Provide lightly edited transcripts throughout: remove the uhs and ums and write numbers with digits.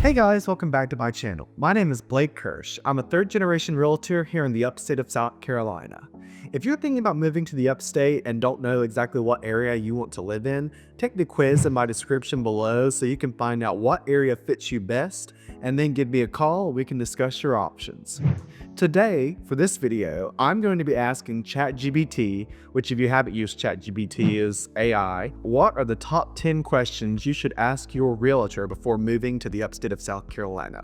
Hey guys, welcome back to my channel. My name is Blake Kirsch. I'm a third-generation realtor here in the upstate of South Carolina. If you're thinking about moving to the upstate and don't know exactly what area you want to live in, take the quiz in my description below so you can find out what area fits you best, and then give me a call and we can discuss your options. Today, for this video, I'm going to be asking ChatGPT, which if you haven't used ChatGPT is AI, what are the top 10 questions you should ask your realtor before moving to the upstate of South Carolina?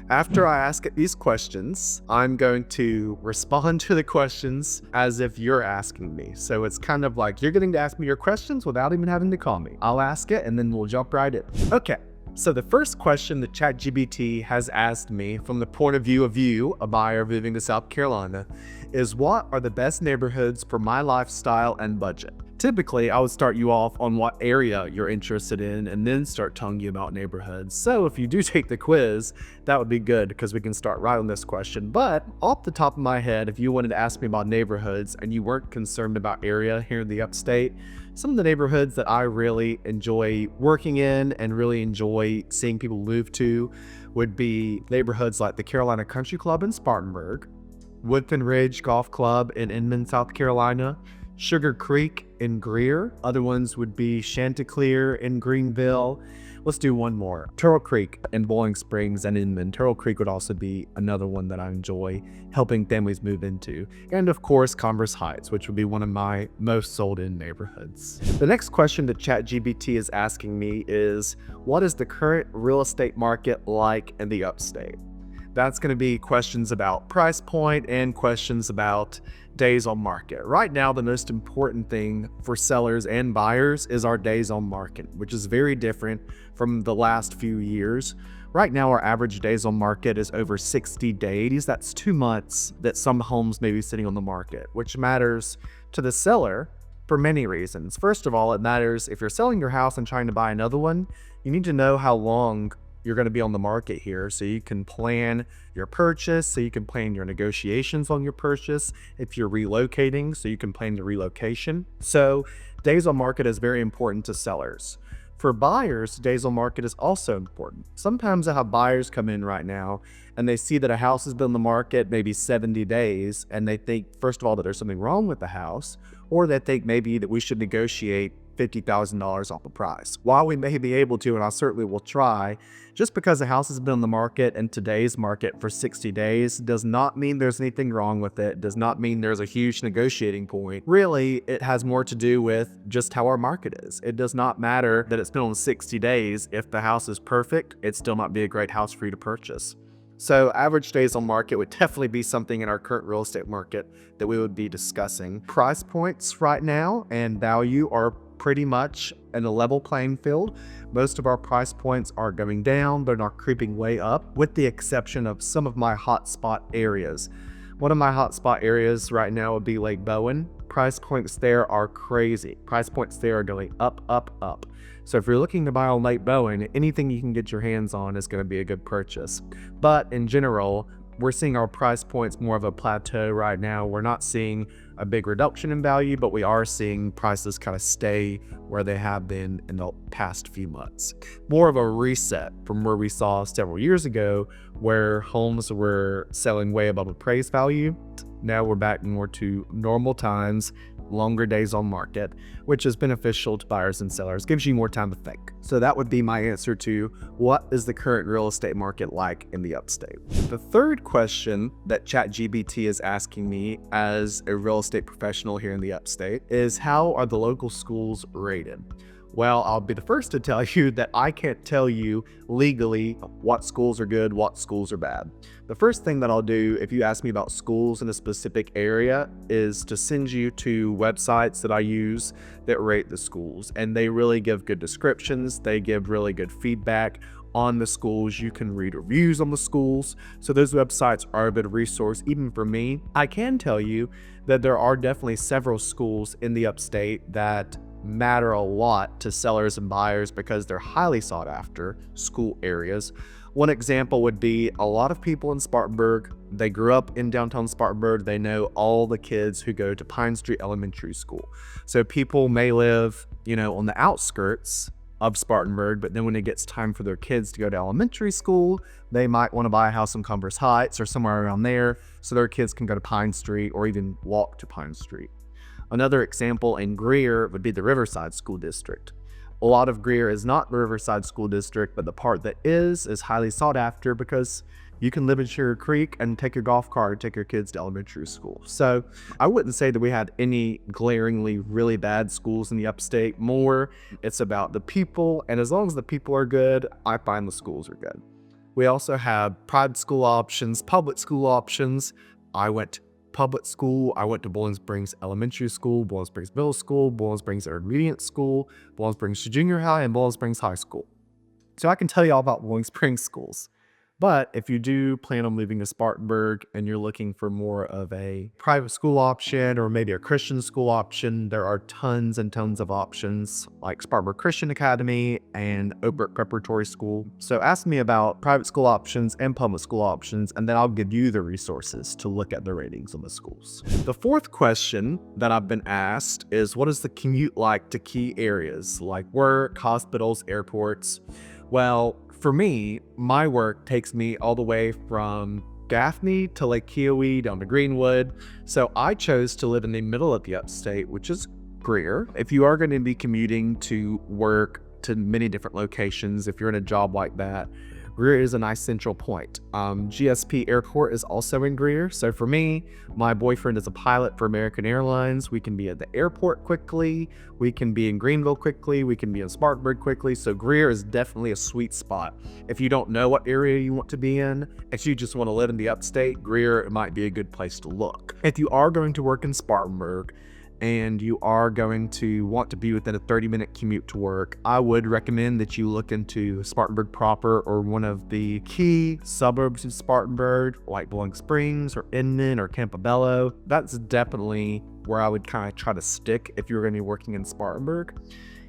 After I ask it these questions, I'm going to respond to the questions as if you're asking me. So it's kind of like you're getting to ask me your questions without even having to call me. I'll ask it and then we'll jump right in. Okay. So the first question that ChatGPT has asked me from the point of view of you, a buyer moving to South Carolina, is what are the best neighborhoods for my lifestyle and budget? Typically, I would start you off on what area you're interested in and then start telling you about neighborhoods. So if you do take the quiz, that would be good because we can start right on this question. But off the top of my head, if you wanted to ask me about neighborhoods and you weren't concerned about area here in the upstate, some of the neighborhoods that I really enjoy working in and really enjoy seeing people move to would be neighborhoods like the Carolina Country Club in Spartanburg, Woodfin Ridge Golf Club in Inman, South Carolina, Sugar Creek in Greer. Other ones would be Chanticleer in Greenville. Let's do one more. Turtle Creek in Bowling Springs and Inman. Turtle Creek would also be another one that I enjoy helping families move into. And of course, Converse Heights, which would be one of my most sold in neighborhoods. The next question that ChatGPT is asking me is, what is the current real estate market like in the upstate? That's going to be questions about price point and questions about days on market. Right now, the most important thing for sellers and buyers is our days on market, which is very different from the last few years. Right now, our average days on market is over 60 days. That's 2 months that some homes may be sitting on the market, which matters to the seller for many reasons. First of all, it matters if you're selling your house and trying to buy another one, you need to know how long you're going to be on the market here so you can plan your purchase, so you can plan your negotiations on your purchase. If you're relocating, so you can plan your relocation. So days on market is very important to sellers. For buyers, days on market is also important. Sometimes I have buyers come in right now and they see that a house has been on the market maybe 70 days and they think, first of all, that there's something wrong with the house, or they think maybe that we should negotiate $50,000 off the price. While we may be able to, and I certainly will try, just because a house has been on the market in today's market for 60 days does not mean there's anything wrong with it, does not mean there's a huge negotiating point. Really, it has more to do with just how our market is. It does not matter that it's been on 60 days. If the house is perfect, it still might be a great house for you to purchase. So average days on market would definitely be something in our current real estate market that we would be discussing. Price points right now and value are pretty much in a level playing field. Most of our price points are going down, they're not creeping way up, with the exception of some of my hotspot areas. One of my hotspot areas right now would be Lake Bowen. Price points there are crazy. Price points there are going up, up, up. So if you're looking to buy on Lake Bowen, anything you can get your hands on is going to be a good purchase. But in general, we're seeing our price points more of a plateau right now. We're not seeing a big reduction in value, but we are seeing prices kind of stay where they have been in the past few months. More of a reset from where we saw several years ago, where homes were selling way above appraised value. Now we're back more to normal times, longer days on market, which is beneficial to buyers and sellers, gives you more time to think. So that would be my answer to what is the current real estate market like in the upstate. The third question that ChatGPT is asking me as a real estate professional here in the upstate is, how are the local schools rated? Well, I'll be the first to tell you that I can't tell you legally what schools are good, what schools are bad. The first thing that I'll do if you ask me about schools in a specific area is to send you to websites that I use that rate the schools. And they really give good descriptions. They give really good feedback on the schools. You can read reviews on the schools. So those websites are a bit of resource even for me. I can tell you that there are definitely several schools in the upstate that matter a lot to sellers and buyers because they're highly sought after school areas. One example would be a lot of people in Spartanburg, they grew up in downtown Spartanburg, they know all the kids who go to Pine Street Elementary School. So people may live, on the outskirts of Spartanburg, but then when it gets time for their kids to go to elementary school, they might want to buy a house in Converse Heights or somewhere around there so their kids can go to Pine Street or even walk to Pine Street. Another example in Greer would be the Riverside School District. A lot of Greer is not the Riverside School District, but the part that is highly sought after because you can live in Sugar Creek and take your golf cart and take your kids to elementary school. So I wouldn't say that we had any glaringly really bad schools in the upstate. More, it's about the people, and as long as the people are good, I find the schools are good. We also have private school options, public school options. I went to public school. I went to Bowling Springs Elementary School, Bowling Springs Middle School, Bowling Springs Intermediate School, Bowling Springs Junior High, and Bowling Springs High School. So I can tell you all about Bowling Springs schools. But if you do plan on moving to Spartanburg and you're looking for more of a private school option or maybe a Christian school option, there are tons and tons of options like Spartanburg Christian Academy and Oak Brook Preparatory School. So ask me about private school options and public school options, and then I'll give you the resources to look at the ratings on the schools. The fourth question that I've been asked is, what is the commute like to key areas like work, hospitals, airports? Well, for me, my work takes me all the way from Gaffney to Lake Keowee down to Greenwood. So I chose to live in the middle of the upstate, which is Greer. If you are going to be commuting to work to many different locations, if you're in a job like that, Greer is a nice central point. GSP Airport is also in Greer. So for me, my boyfriend is a pilot for American Airlines. We can be at the airport quickly. We can be in Greenville quickly. We can be in Spartanburg quickly. So Greer is definitely a sweet spot. If you don't know what area you want to be in, if you just want to live in the upstate, Greer might be a good place to look. If you are going to work in Spartanburg, and you are going to want to be within a 30-minute commute to work, I would recommend that you look into Spartanburg proper or one of the key suburbs of Spartanburg, like Bowling Springs or Inman or Campobello. That's definitely where I would kind of try to stick if you're going to be working in Spartanburg.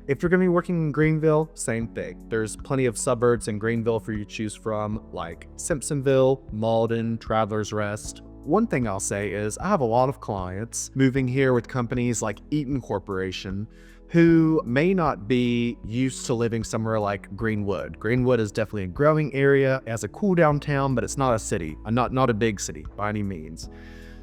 If you're going to be working in Greenville, same thing. There's plenty of suburbs in Greenville for you to choose from, like Simpsonville, Malden, Travelers Rest. One thing I'll say is I have a lot of clients moving here with companies like Eaton Corporation who may not be used to living somewhere like Greenwood. Greenwood is definitely a growing area. It has a cool downtown, but it's not a city, not a big city by any means.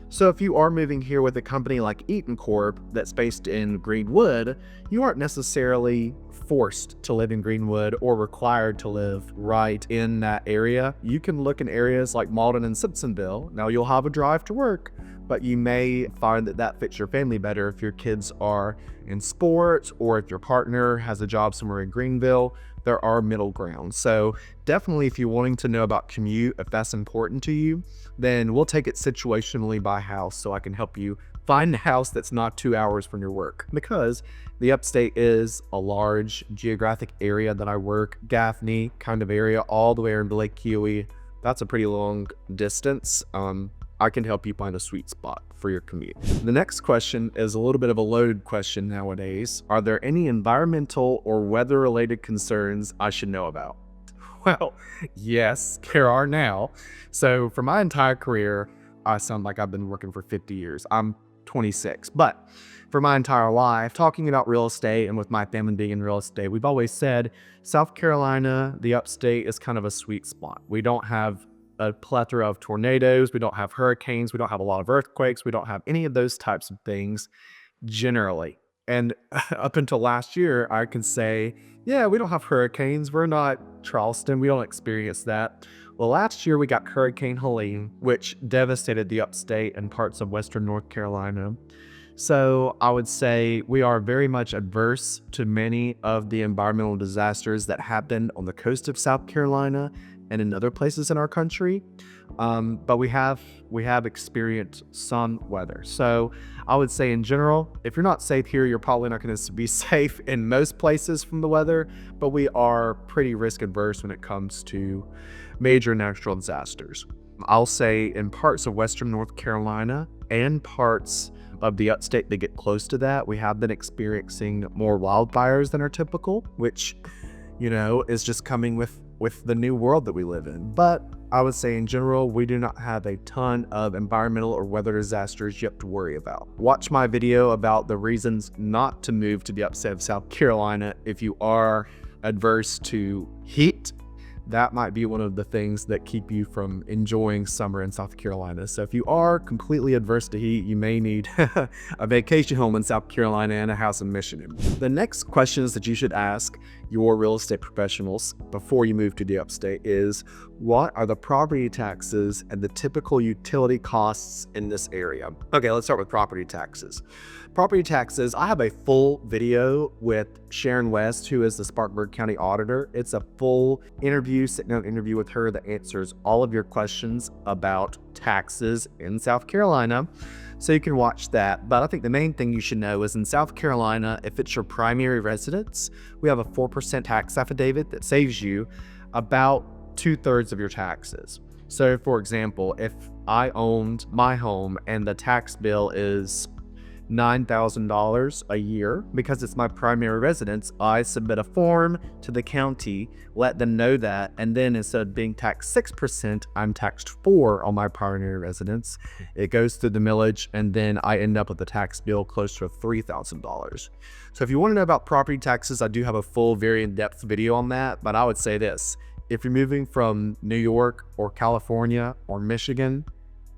So if you are moving here with a company like Eaton Corp that's based in Greenwood, you aren't necessarily forced to live in Greenwood or required to live right in that area. You can look in areas like Malden and Simpsonville. Now you'll have a drive to work, but you may find that that fits your family better if your kids are in sports or if your partner has a job somewhere in Greenville. There are middle ground. So definitely if you're wanting to know about commute, if that's important to you, then we'll take it situationally by house so I can help you find a house that's not 2 hours from your work, because the upstate is a large geographic area that I work. Gaffney kind of area all the way into Lake Keowee. That's a pretty long distance. I can help you find a sweet spot for your commute. The next question is a little bit of a loaded question nowadays. Are there any environmental or weather-related concerns I should know about? Well, yes, there are now. So for my entire career, I sound like I've been working for 50 years. I'm 26, but for my entire life, talking about real estate and with my family being in real estate, we've always said South Carolina, the upstate, is kind of a sweet spot. We don't have a plethora of tornadoes. We don't have hurricanes. We don't have a lot of earthquakes. We don't have any of those types of things generally. And up until last year, I can say, yeah, we don't have hurricanes. We're not Charleston. We don't experience that. Well, last year we got Hurricane Helene, which devastated the upstate and parts of western North Carolina. So I would say we are very much adverse to many of the environmental disasters that happened on the coast of South Carolina and in other places in our country. But we have experienced some weather. So I would say in general, if you're not safe here, you're probably not going to be safe in most places from the weather, but we are pretty risk adverse when it comes to major natural disasters. I'll say in parts of western North Carolina and parts of the upstate that get close to that, we have been experiencing more wildfires than are typical, which, is just coming with the new world that we live in. But I would say in general, we do not have a ton of environmental or weather disasters you have to worry about. Watch my video about the reasons not to move to the upstate of South Carolina if you are adverse to heat, that might be one of the things that keep you from enjoying summer in South Carolina. So if you are completely adverse to heat, you may need a vacation home in South Carolina and a house in Michigan. The next questions that you should ask your real estate professionals before you move to the upstate is, what are the property taxes and the typical utility costs in this area? Okay, let's start with property taxes. Property taxes, I have a full video with Sharon West, who is the Spartanburg County Auditor. It's a full interview, sit-down interview with her that answers all of your questions about taxes in South Carolina. So you can watch that. But I think the main thing you should know is in South Carolina, if it's your primary residence, we have a 4% tax affidavit that saves you about 2/3 of your taxes. So for example, if I owned my home and the tax bill is $9,000 a year, because it's my primary residence, I submit a form to the county, let them know that, and then instead of being taxed 6%, I'm taxed 4% on my primary residence. It goes through the millage, and then I end up with a tax bill close to $3,000. So if you want to know about property taxes, I do have a full, very in-depth video on that, but I would say this: if you're moving from New York or California or Michigan,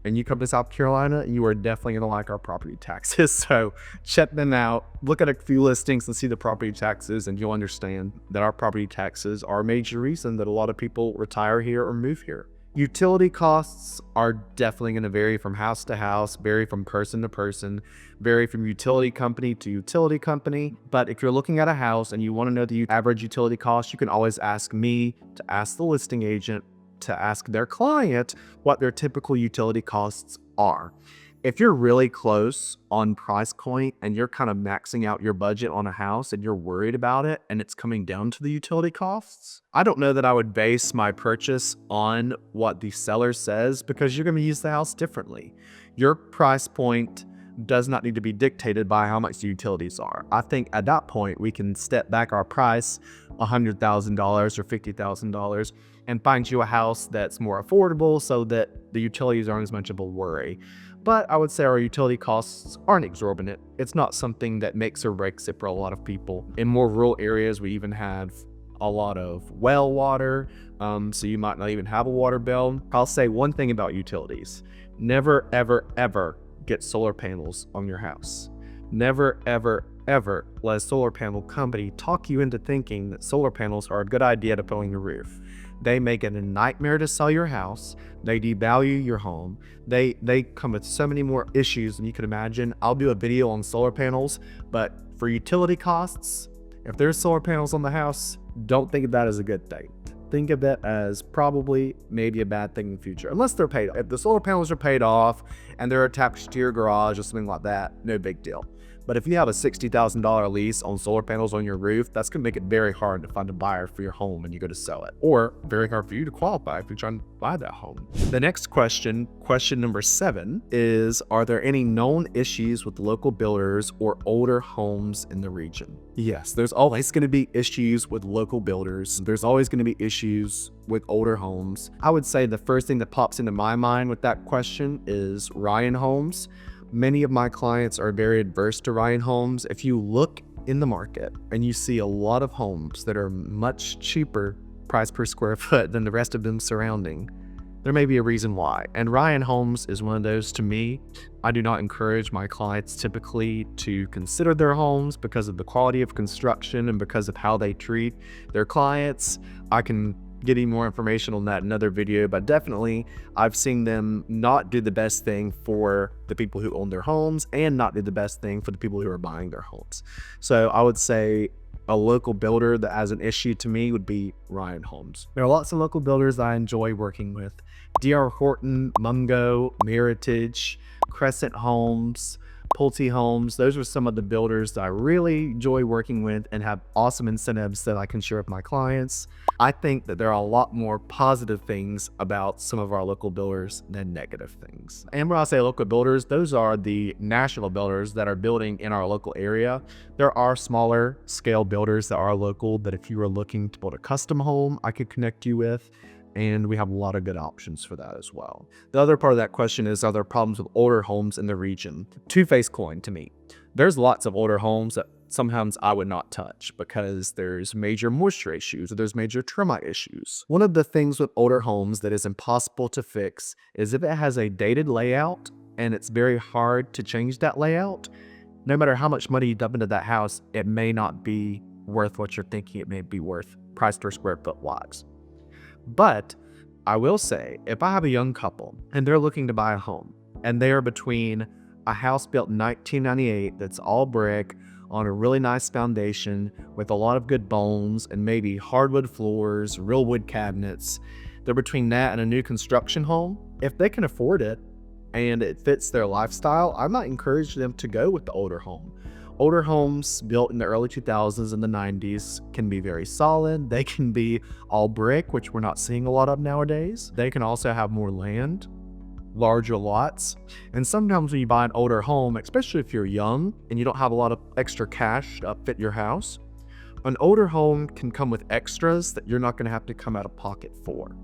and you come to South Carolina, you are definitely going to like our property taxes. So check them out, look at a few listings and see the property taxes, and you'll understand that our property taxes are a major reason that a lot of people retire here or move here. Utility costs are definitely going to vary from house to house, vary from person to person, vary from utility company to utility company. But if you're looking at a house and you want to know the average utility cost, you can always ask me, to ask the listing agent, to ask their client what their typical utility costs are. If you're really close on price point and you're kind of maxing out your budget on a house and you're worried about it and it's coming down to the utility costs, I don't know that I would base my purchase on what the seller says, because you're going to use the house differently. Your price point does not need to be dictated by how much the utilities are. I think at that point we can step back our price $100,000 or $50,000 and find you a house that's more affordable so that the utilities aren't as much of a worry. But I would say our utility costs aren't exorbitant. It's not something that makes or breaks it for a lot of people. In more rural areas, we even have a lot of well water, so you might not even have a water bill. I'll say one thing about utilities: never, ever, ever get solar panels on your house. Never, ever, ever let a solar panel company talk you into thinking that solar panels are a good idea to put on your roof. They make it a nightmare to sell your house. They devalue your home. They come with so many more issues than you could imagine. I'll do a video on solar panels, but for utility costs, if there's solar panels on the house, don't think of that as a good thing. Think of that as probably maybe a bad thing in the future, unless they're paid off. If the solar panels are paid off and they're attached to your garage or something like that, no big deal. But if you have a $60,000 lease on solar panels on your roof, that's going to make it very hard to find a buyer for your home when you go to sell it, or very hard for you to qualify if you're trying to buy that home. The next question number 7, is, are there any known issues with local builders or older homes in the region? Yes, there's always going to be issues with local builders. There's always going to be issues with older homes. I would say the first thing that pops into my mind with that question is Ryan Homes. Many of my clients are very adverse to Ryan Homes. If you look in the market and you see a lot of homes that are much cheaper price per square foot than the rest of them surrounding, there may be a reason why. And Ryan Homes is one of those. To me, I do not encourage my clients typically to consider their homes because of the quality of construction and because of how they treat their clients. I can getting more information on that in another video, but definitely I've seen them not do the best thing for the people who own their homes and not do the best thing for the people who are buying their homes. So I would say a local builder that has an issue to me would be Ryan Homes. There are lots of local builders I enjoy working with: D.R. Horton, Mungo, Meritage, Crescent Homes, Pulte Homes. Those are some of the builders that I really enjoy working with and have awesome incentives that I can share with my clients. I think that there are a lot more positive things about some of our local builders than negative things. And when I say local builders, those are the national builders that are building in our local area. There are smaller scale builders that are local that if you are looking to build a custom home, I could connect you with. And we have a lot of good options for that as well. The other part of that question is, are there problems with older homes in the region? Two-faced coin to me. There's lots of older homes that sometimes I would not touch because there's major moisture issues or there's major termite issues. One of the things with older homes that is impossible to fix is if it has a dated layout and it's very hard to change that layout. No matter how much money you dump into that house, it may not be worth what you're thinking it may be worth price per square foot wise. But I will say, if I have a young couple and they're looking to buy a home and they are between a house built in 1998 that's all brick on a really nice foundation with a lot of good bones and maybe hardwood floors, real wood cabinets, they're between that and a new construction home. If they can afford it and it fits their lifestyle, I might encourage them to go with the older home. Older homes built in the early 2000s and the 90s can be very solid. They can be all brick, which we're not seeing a lot of nowadays. They can also have more land, larger lots. And sometimes when you buy an older home, especially if you're young and you don't have a lot of extra cash to upfit your house, an older home can come with extras that you're not going to have to come out of pocket for.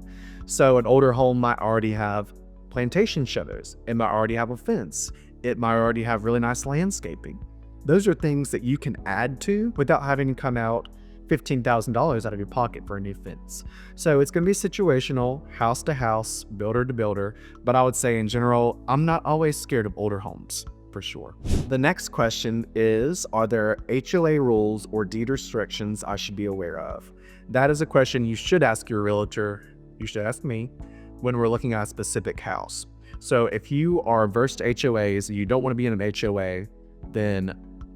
So an older home might already have plantation shutters. It might already have a fence. It might already have really nice landscaping. Those are things that you can add to without having to come out $15,000 out of your pocket for a new fence. So it's going to be situational, house to house, builder to builder. But I would say in general, I'm not always scared of older homes, for sure. The next question is, are there HOA rules or deed restrictions I should be aware of? That is a question you should ask your realtor. You should ask me when we're looking at a specific house. So if you are averse to HOAs and you don't want to be in an HOA, then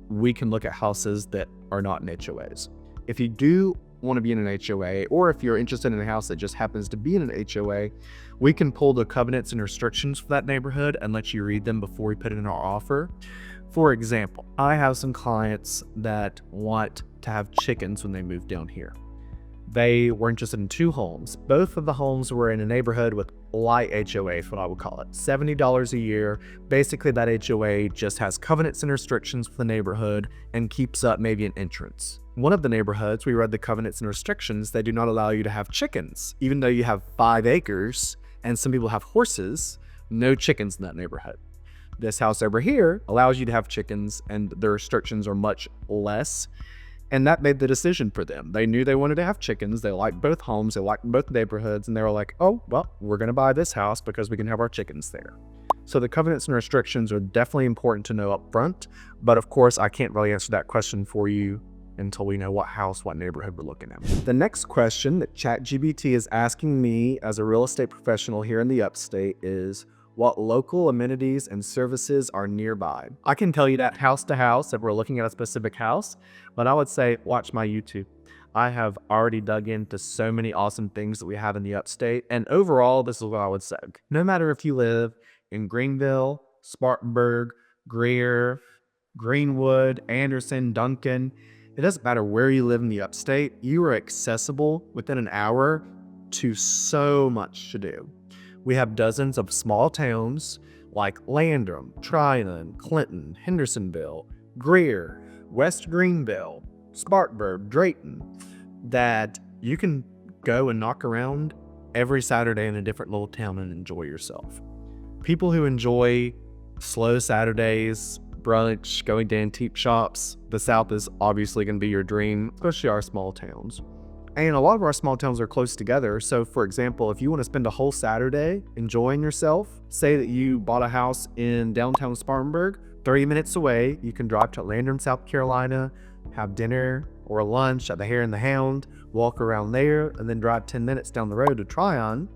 we can look at houses that are not in HOAs. If you do want to be in an HOA, or if you're interested in a house that just happens to be in an HOA, we can pull the covenants and restrictions for that neighborhood and let you read them before we put it in our offer. For example, I have some clients that want to have chickens when they move down here. They were interested in 2 homes. Both of the homes were in a neighborhood with light HOA, is what I would call it. $70 a year. Basically, that HOA just has covenants and restrictions for the neighborhood and keeps up maybe an entrance. One of the neighborhoods, we read the covenants and restrictions. They do not allow you to have chickens. Even though you have 5 acres and some people have horses, no chickens in that neighborhood. This house over here allows you to have chickens and the restrictions are much less. And that made the decision for them. They knew they wanted to have chickens. They liked both homes. They liked both neighborhoods. And they were like, oh, well, we're going to buy this house because we can have our chickens there. So the covenants and restrictions are definitely important to know up front. But of course, I can't really answer that question for you until we know what house, what neighborhood we're looking at. The next question that ChatGPT is asking me as a real estate professional here in the Upstate is, what local amenities and services are nearby? I can tell you that house to house if we're looking at a specific house, but I would say watch my YouTube. I have already dug into so many awesome things that we have in the Upstate, and overall, this is what I would say. No matter if you live in Greenville, Spartanburg, Greer, Greenwood, Anderson, Duncan, it doesn't matter where you live in the Upstate, you are accessible within an hour to so much to do. We have dozens of small towns like Landrum, Tryon, Clinton, Hendersonville, Greer, West Greenville, Spartanburg, Drayton, that you can go and knock around every Saturday in a different little town and enjoy yourself. People who enjoy slow Saturdays, brunch, going to antique shops, the South is obviously going to be your dream, especially our small towns. And a lot of our small towns are close together. So for example, if you want to spend a whole Saturday enjoying yourself, say that you bought a house in downtown Spartanburg, 30 minutes away, you can drive to Landrum, South Carolina, have dinner or lunch at the Hare and the Hound, walk around there, and then drive 10 minutes down the road to Tryon,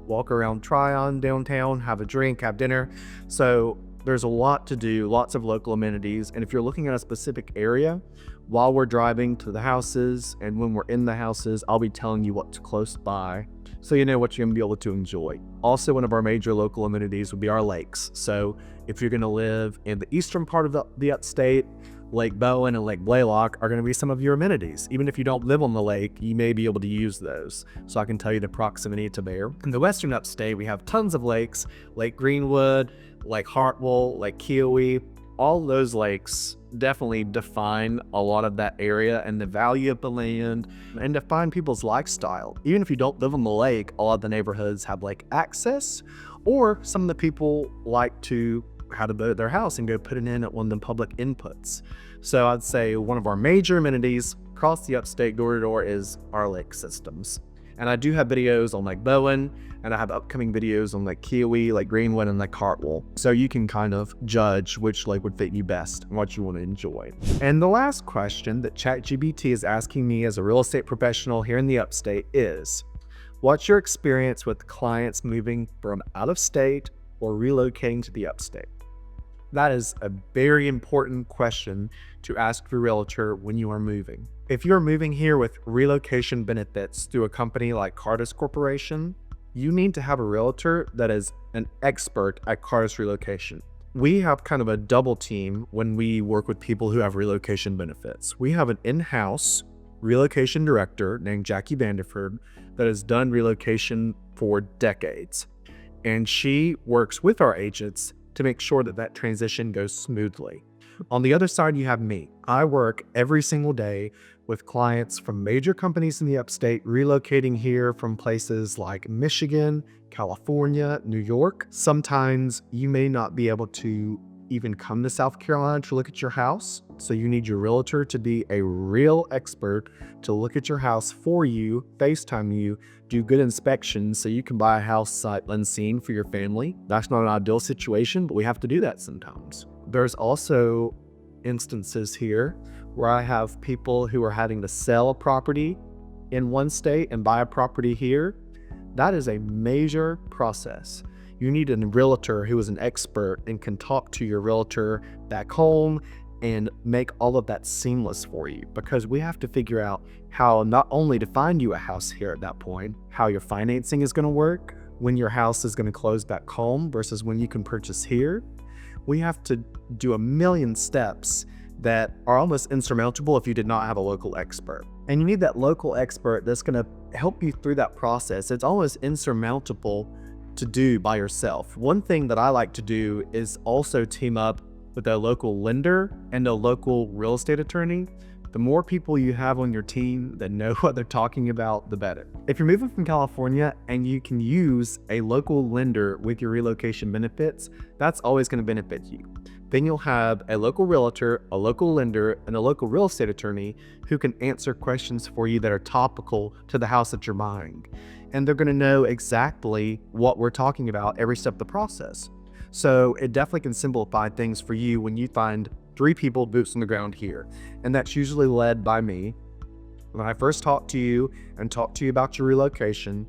walk around Tryon downtown, have a drink, have dinner. So there's a lot to do, lots of local amenities. And if you're looking at a specific area, while we're driving to the houses and when we're in the houses, I'll be telling you what's close by so you know what you're going to be able to enjoy. Also, one of our major local amenities would be our lakes. So if you're going to live in the eastern part of the Upstate, Lake Bowen and Lake Blaylock are going to be some of your amenities. Even if you don't live on the lake, you may be able to use those. So I can tell you the proximity to there. In the western Upstate, we have tons of lakes, Lake Greenwood, Lake Hartwell, Lake Kiowee. All those lakes definitely define a lot of that area and the value of the land and define people's lifestyle. Even if you don't live on the lake, a lot of the neighborhoods have lake access, or some of the people like to how to build their house and go put it in at one of the public inputs. So I'd say one of our major amenities across the upstate door to door is our lake systems. And I do have videos on Lake Bowen, and I have upcoming videos on Lake Kiowee, Lake Greenville, and Lake Hartwell. So you can kind of judge which lake would fit you best and what you want to enjoy. And the last question that ChatGPT is asking me as a real estate professional here in the upstate is, what's your experience with clients moving from out of state or relocating to the upstate? That is a very important question to ask your realtor when you are moving. If you're moving here with relocation benefits through a company like Cartus Corporation, you need to have a realtor that is an expert at Cartus relocation. We have kind of a double team when we work with people who have relocation benefits. We have an in-house relocation director named Jackie Vanderford that has done relocation for decades. And she works with our agents to make sure that that transition goes smoothly. On the other side, you have me. I work every single day with clients from major companies in the upstate relocating here from places like Michigan, California, New York. Sometimes you may not be able to even come to South Carolina to look at your house. So you need your realtor to be a real expert to look at your house for you, FaceTime you, do good inspections so you can buy a house sight unseen for your family. That's not an ideal situation, but we have to do that sometimes. There's also instances here where I have people who are having to sell a property in one state and buy a property here. That is a major process. You need a realtor who is an expert and can talk to your realtor back home and make all of that seamless for you, because we have to figure out how not only to find you a house here at that point, how your financing is going to work, when your house is going to close back home versus when you can purchase here. We have to do a million steps that are almost insurmountable if you did not have a local expert. And you need that local expert that's going to help you through that process. It's almost insurmountable to do by yourself. One thing that I like to do is also team up with a local lender and a local real estate attorney. The more people you have on your team that know what they're talking about, the better. If you're moving from California and you can use a local lender with your relocation benefits, that's always going to benefit you. Then you'll have a local realtor, a local lender, and a local real estate attorney who can answer questions for you that are topical to the house that you're buying. And they're going to know exactly what we're talking about every step of the process. So it definitely can simplify things for you when you find 3 people boots on the ground here. And that's usually led by me. When I first talk to you and talk to you about your relocation,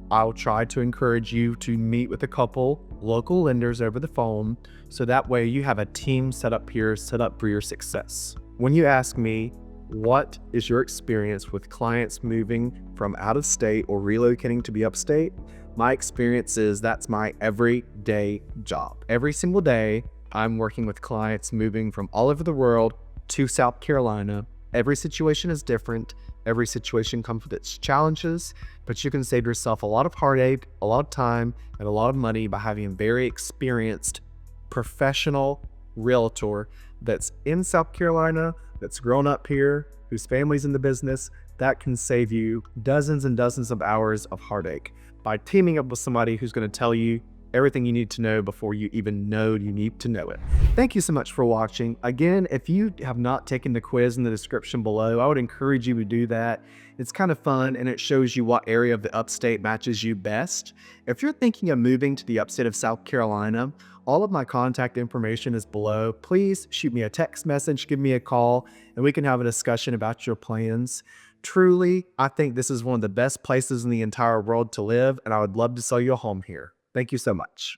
I'll try to encourage you to meet with a couple local lenders over the phone, so that way you have a team set up here, set up for your success. When you ask me, what is your experience with clients moving from out of state or relocating to be upstate? My experience is that's my everyday job. Every single day, I'm working with clients moving from all over the world to South Carolina. Every situation is different. Every situation comes with its challenges, but you can save yourself a lot of heartache, a lot of time, and a lot of money by having a very experienced professional realtor that's in South Carolina, that's grown up here, whose family's in the business. That can save you dozens and dozens of hours of heartache by teaming up with somebody who's going to tell you everything you need to know before you even know you need to know it. Thank you so much for watching. Again, if you have not taken the quiz in the description below, I would encourage you to do that. It's kind of fun and it shows you what area of the upstate matches you best. If you're thinking of moving to the upstate of South Carolina, all of my contact information is below. Please shoot me a text message, give me a call, and we can have a discussion about your plans. Truly, I think this is one of the best places in the entire world to live, and I would love to sell you a home here. Thank you so much.